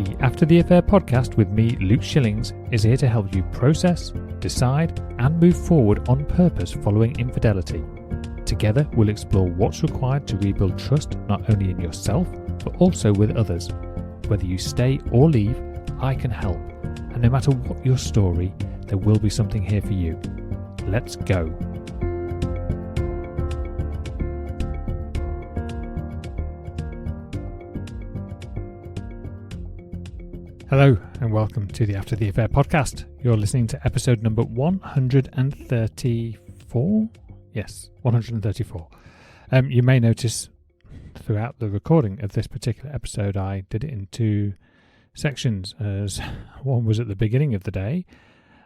The After the Affair podcast with me, Luke Shillings, is here to help you process, decide, and move forward on purpose following infidelity. Together, we'll explore what's required to rebuild trust not only in yourself, but also with others. Whether you stay or leave, I can help. And no matter what your story, there will be something here for you. Let's go. Hello and welcome to the After the Affair podcast. You're listening to episode number 134? Yes, 134. You may notice throughout the recording of this particular episode I did it in two sections, as one was at the beginning of the day,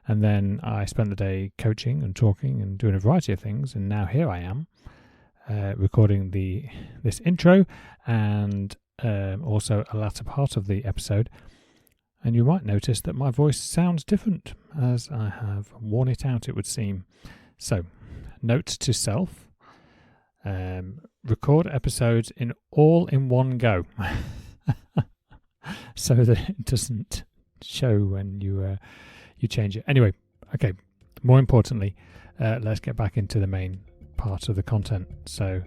and then I spent the day coaching and talking and doing a variety of things, and now here I am recording this intro and also a latter part of the episode. And you might notice that my voice sounds different, as I have worn it out, it would seem. So, note to self, record episodes all in one go, so that it doesn't show when you change it. Anyway, okay, more importantly, let's get back into the main part of the content. So,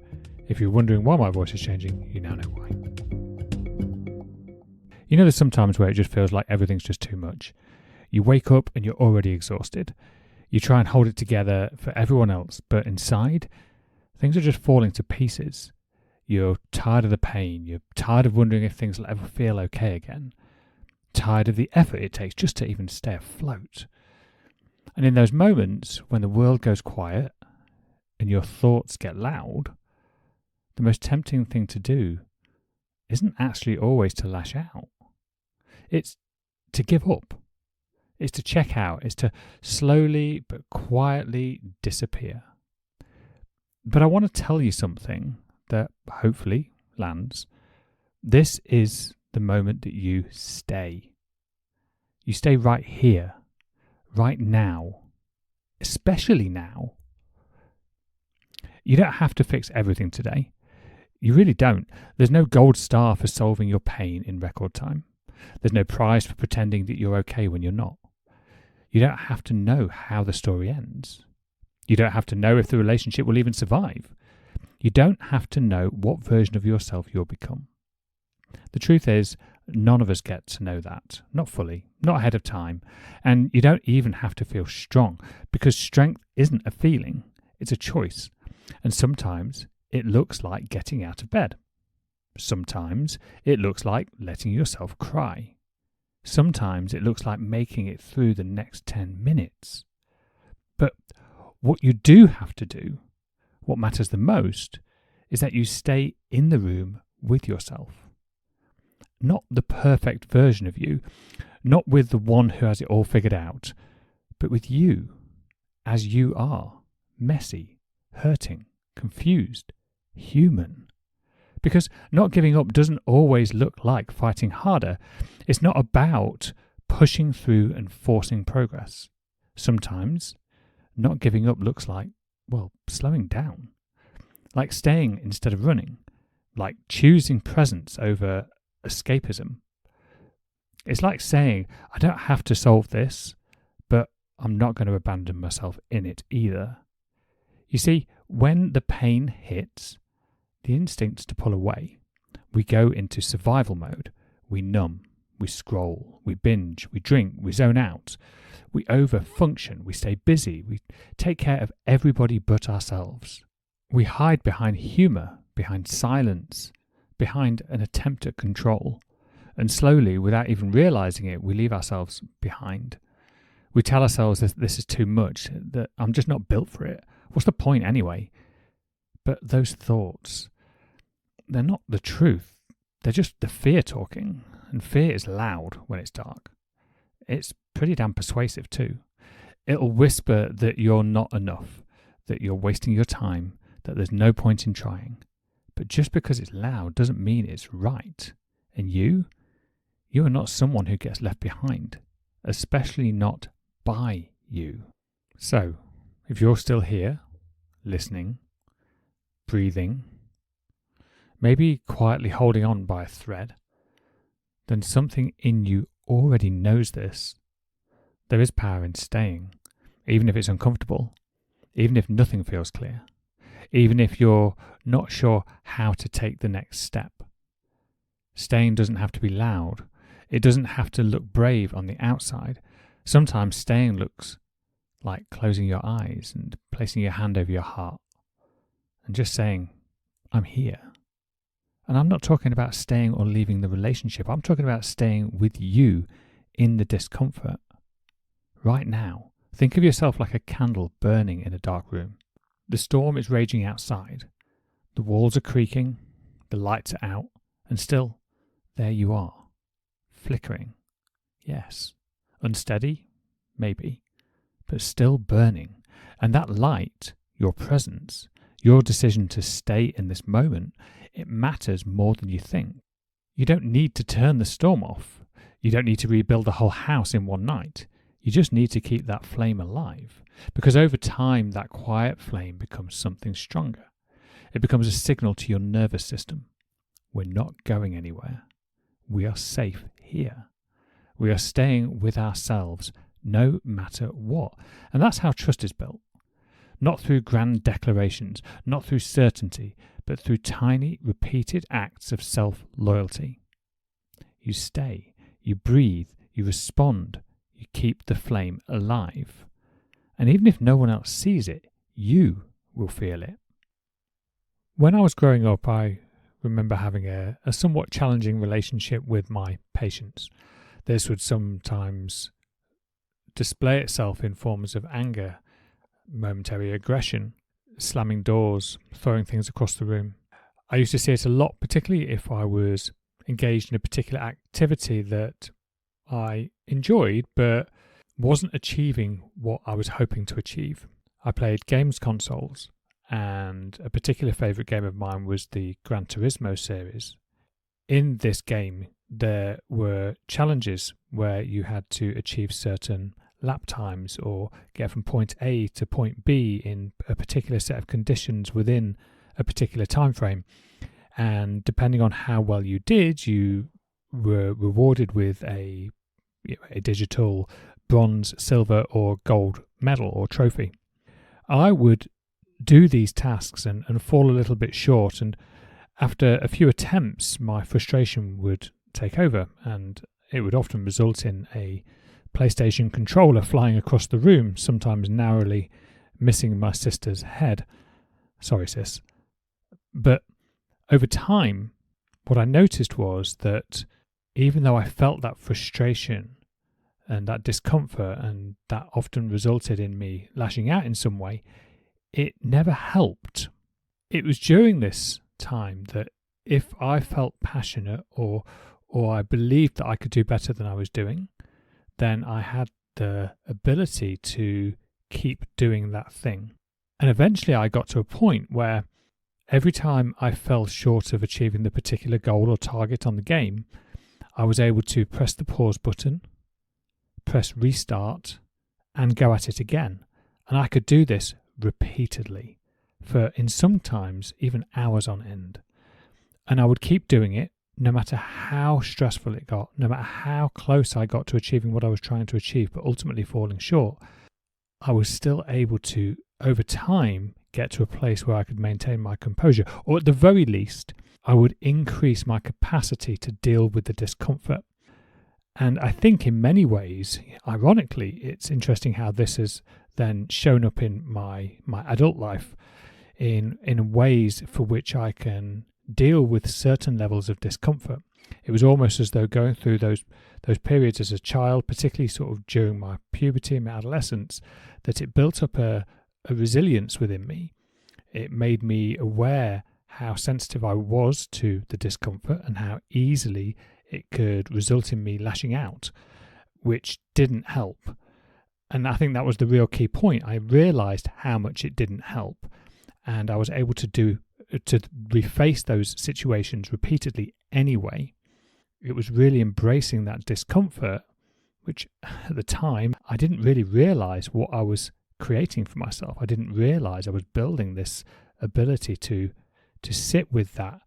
if you're wondering why my voice is changing, you now know why. You know, there's some times where it just feels like everything's just too much. You wake up and you're already exhausted. You try and hold it together for everyone else, but inside, things are just falling to pieces. You're tired of the pain. You're tired of wondering if things will ever feel okay again. Tired of the effort it takes just to even stay afloat. And in those moments when the world goes quiet and your thoughts get loud, the most tempting thing to do isn't actually always to lash out. It's to give up. It's to check out. It's to slowly but quietly disappear. But I want to tell you something that hopefully lands. This is the moment that you stay. You stay right here, right now, especially now. You don't have to fix everything today. You really don't. There's no gold star for solving your pain in record time. There's no prize for pretending that you're okay when you're not. You don't have to know how the story ends. You don't have to know if the relationship will even survive. You don't have to know what version of yourself you'll become. The truth is, none of us get to know that. Not fully, not ahead of time. And you don't even have to feel strong, because strength isn't a feeling, it's a choice. And sometimes it looks like getting out of bed. Sometimes it looks like letting yourself cry. Sometimes it looks like making it through the next 10 minutes. But what you do have to do, what matters the most, is that you stay in the room with yourself. Not the perfect version of you, not with the one who has it all figured out, but with you, as you are, messy, hurting, confused, human. Because not giving up doesn't always look like fighting harder. It's not about pushing through and forcing progress. Sometimes not giving up looks like, slowing down. Like staying instead of running. Like choosing presence over escapism. It's like saying, I don't have to solve this, but I'm not going to abandon myself in it either. You see, when the pain hits, the instincts to pull away, we go into survival mode. We numb, we scroll, we binge, we drink, we zone out, we overfunction, we stay busy, we take care of everybody but ourselves. We hide behind humour, behind silence, behind an attempt at control, and slowly, without even realising it, we leave ourselves behind. We tell ourselves that this is too much, that I'm just not built for it. What's the point anyway? But those thoughts, they're not the truth. They're just the fear talking. And fear is loud when it's dark. It's pretty damn persuasive too. It'll whisper that you're not enough, that you're wasting your time, that there's no point in trying. But just because it's loud doesn't mean it's right. And you are not someone who gets left behind, especially not by you. So, if you're still here, listening, breathing, maybe quietly holding on by a thread, then something in you already knows this. There is power in staying, even if it's uncomfortable, even if nothing feels clear, even if you're not sure how to take the next step. Staying doesn't have to be loud. It doesn't have to look brave on the outside. Sometimes staying looks like closing your eyes and placing your hand over your heart and just saying, I'm here. And I'm not talking about staying or leaving the relationship. I'm talking about staying with you in the discomfort. Right now, think of yourself like a candle burning in a dark room. The storm is raging outside. The walls are creaking. The lights are out. And still, there you are, flickering. Yes. Unsteady? Maybe. But still burning. And that light, your presence, your decision to stay in this moment, it matters more than you think. You don't need to turn the storm off. You don't need to rebuild the whole house in one night. You just need to keep that flame alive. Because over time, that quiet flame becomes something stronger. It becomes a signal to your nervous system. We're not going anywhere. We are safe here. We are staying with ourselves no matter what. And that's how trust is built. Not through grand declarations, not through certainty, but through tiny, repeated acts of self-loyalty. You stay, you breathe, you respond, you keep the flame alive. And even if no one else sees it, you will feel it. When I was growing up, I remember having a somewhat challenging relationship with my patients. This would sometimes display itself in forms of anger, momentary aggression, slamming doors, throwing things across the room. I used to see it a lot, particularly if I was engaged in a particular activity that I enjoyed but wasn't achieving what I was hoping to achieve. I played games consoles, and a particular favourite game of mine was the Gran Turismo series. In this game, there were challenges where you had to achieve certain lap times or get from point A to point B in a particular set of conditions within a particular time frame. And depending on how well you did, you were rewarded with a digital bronze, silver or gold medal or trophy. I would do these tasks and fall a little bit short, and after a few attempts my frustration would take over, and it would often result in a PlayStation controller flying across the room, sometimes narrowly missing my sister's head. Sorry, sis. But over time, what I noticed was that even though I felt that frustration and that discomfort, and that often resulted in me lashing out in some way, it never helped. It was during this time that if I felt passionate or I believed that I could do better than I was doing, then I had the ability to keep doing that thing. And eventually I got to a point where every time I fell short of achieving the particular goal or target on the game, I was able to press the pause button, press restart, and go at it again. And I could do this repeatedly for, in sometimes, even hours on end. And I would keep doing it no matter how stressful it got, no matter how close I got to achieving what I was trying to achieve, but ultimately falling short. I was still able to, over time, get to a place where I could maintain my composure, or at the very least, I would increase my capacity to deal with the discomfort. And I think in many ways, ironically, it's interesting how this has then shown up in my adult life in ways for which I can deal with certain levels of discomfort. It was almost as though going through those periods as a child, particularly sort of during my puberty and my adolescence, that it built up a resilience within me. It made me aware how sensitive I was to the discomfort and how easily it could result in me lashing out, which didn't help. And I think that was the real key point. I realised how much it didn't help, and I was able to reface those situations repeatedly anyway. It was really embracing that discomfort, which at the time I didn't really realise what I was creating for myself. I didn't realise I was building this ability to sit with that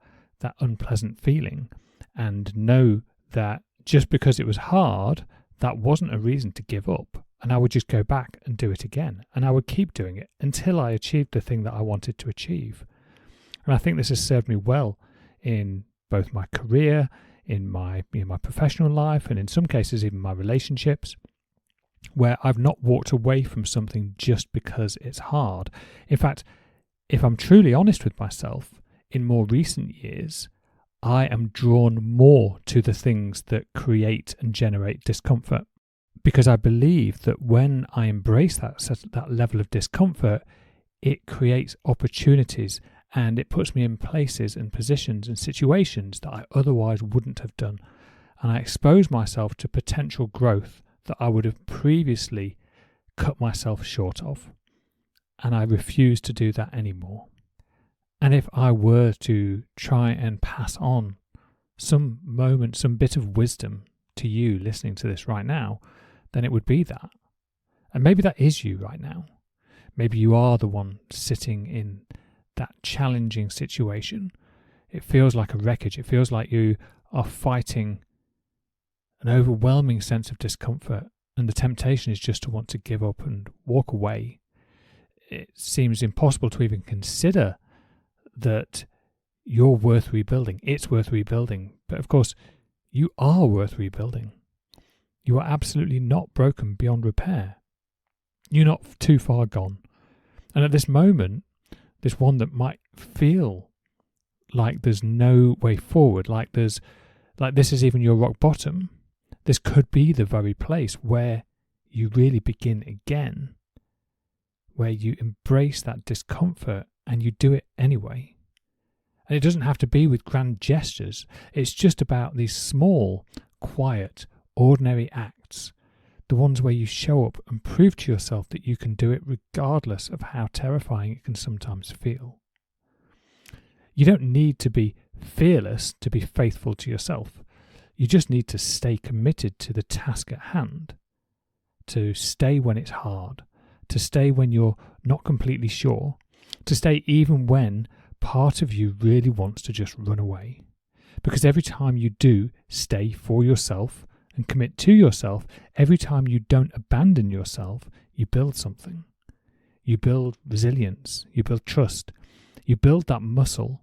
unpleasant feeling and know that just because it was hard, that wasn't a reason to give up. And I would just go back and do it again. And I would keep doing it until I achieved the thing that I wanted to achieve. And I think this has served me well in both my career, in my professional life, and in some cases even my relationships, where I've not walked away from something just because it's hard. In fact, if I'm truly honest with myself, in more recent years, I am drawn more to the things that create and generate discomfort, because I believe that when I embrace that level of discomfort, it creates opportunities and it puts me in places and positions and situations that I otherwise wouldn't have done. And I expose myself to potential growth that I would have previously cut myself short of. And I refuse to do that anymore. And if I were to try and pass on some moment, some bit of wisdom to you listening to this right now, then it would be that. And maybe that is you right now. Maybe you are the one sitting in that challenging situation. It feels like a wreckage. It feels like you are fighting an overwhelming sense of discomfort, and the temptation is just to want to give up and walk away. It seems impossible to even consider that you're worth rebuilding. It's worth rebuilding. But of course, you are worth rebuilding. You are absolutely not broken beyond repair. You're not too far gone. And at this moment, this one that might feel like there's no way forward, like this is even your rock bottom, this could be the very place where you really begin again, where you embrace that discomfort and you do it anyway. And it doesn't have to be with grand gestures. It's just about these small, quiet, ordinary acts, the ones where you show up and prove to yourself that you can do it regardless of how terrifying it can sometimes feel. You don't need to be fearless to be faithful to yourself. You just need to stay committed to the task at hand, to stay when it's hard, to stay when you're not completely sure, to stay even when part of you really wants to just run away. Because every time you do stay for yourself and commit to yourself, every time you don't abandon yourself, you build something. You build resilience, you build trust, you build that muscle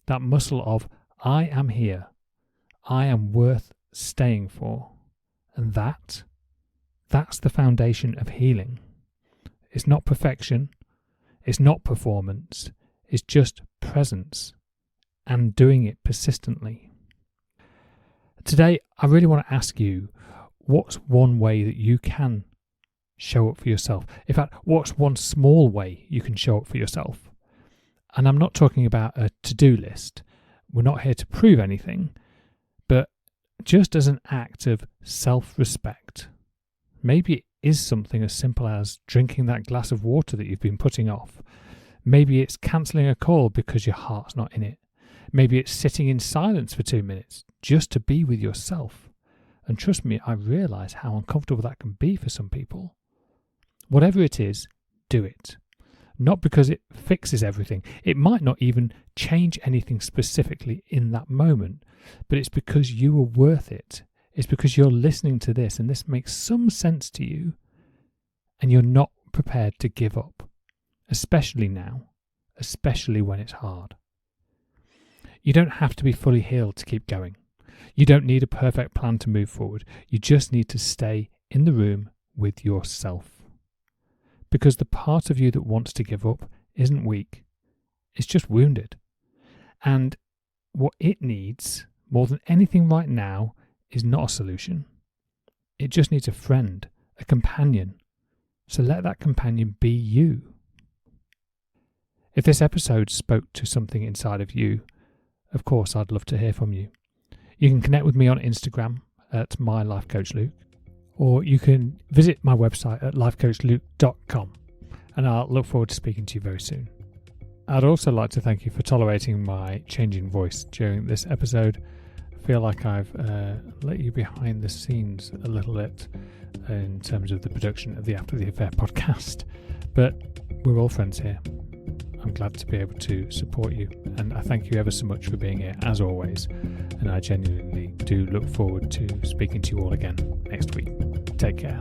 of, I am here, I am worth staying for. And that's the foundation of healing. It's not perfection, it's not performance, it's just presence and doing it persistently. Today, I really want to ask you, what's one way that you can show up for yourself? In fact, what's one small way you can show up for yourself? And I'm not talking about a to-do list. We're not here to prove anything, but just as an act of self-respect. Maybe it is something as simple as drinking that glass of water that you've been putting off. Maybe it's cancelling a call because your heart's not in it. Maybe it's sitting in silence for 2 minutes just to be with yourself. And trust me, I realise how uncomfortable that can be for some people. Whatever it is, do it. Not because it fixes everything. It might not even change anything specifically in that moment, but it's because you are worth it. It's because you're listening to this and this makes some sense to you and you're not prepared to give up, especially now, especially when it's hard. You don't have to be fully healed to keep going. You don't need a perfect plan to move forward. You just need to stay in the room with yourself. Because the part of you that wants to give up isn't weak. It's just wounded. And what it needs, more than anything right now, is not a solution. It just needs a friend, a companion. So let that companion be you. If this episode spoke to something inside of you, of course, I'd love to hear from you. You can connect with me on Instagram at mylifecoachluke, or you can visit my website at lifecoachluke.com, and I'll look forward to speaking to you very soon. I'd also like to thank you for tolerating my changing voice during this episode. I feel like I've let you behind the scenes a little bit in terms of the production of the After the Affair podcast, but we're all friends here. I'm glad to be able to support you, and I thank you ever so much for being here, as always, and I genuinely do look forward to speaking to you all again next week. Take care.